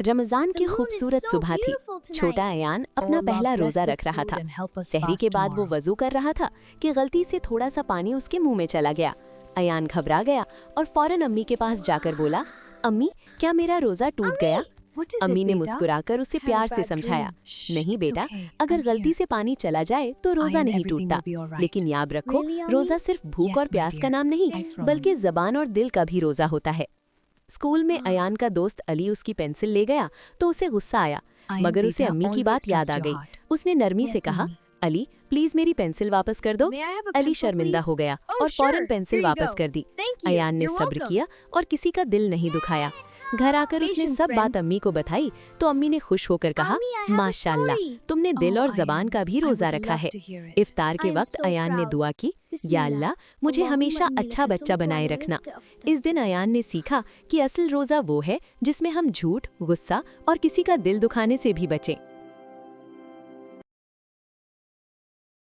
रमजान की खूबसूरत सुबह थी। छोटा अयान अपना पहला रोजा रख रहा था। सहरी के बाद वो वजू कर रहा था कि गलती से थोड़ा सा पानी उसके मुंह में चला गया। अयान घबरा गया और फौरन अम्मी के पास जाकर बोला, अम्मी क्या मेरा रोजा टूट गया? अम्मी ने मुस्कुराकर उसे प्यार से समझाया, नहीं बेटा, अगर गलती से पानी चला जाए तो रोजा नहीं टूटता, लेकिन याद रखो रोजा सिर्फ भूख और प्यास का नाम नहीं, बल्कि जबान और दिल का भी रोजा होता है। स्कूल में अयान का दोस्त अली उसकी पेंसिल ले गया तो उसे गुस्सा आया, मगर उसे अम्मी की बात याद आ गई। उसने नरमी से कहा, अली प्लीज मेरी पेंसिल वापस कर दो। अली शर्मिंदा हो गया और फौरन पेंसिल वापस कर दी। अयान ने सब्र किया और किसी का दिल नहीं दुखाया। घर आकर उसने सब बात अम्मी को बताई तो अम्मी ने खुश होकर कहा, माशाल्लाह, तुमने दिल और जबान का भी रोजा रखा है। इफ्तार के वक्त अयान ने दुआ की, या अल्लाह मुझे हमेशा अच्छा बच्चा बनाए रखना। इस दिन अयान ने सीखा कि असल रोजा वो है जिसमें हम झूठ, गुस्सा और किसी का दिल दुखाने से भी बचें।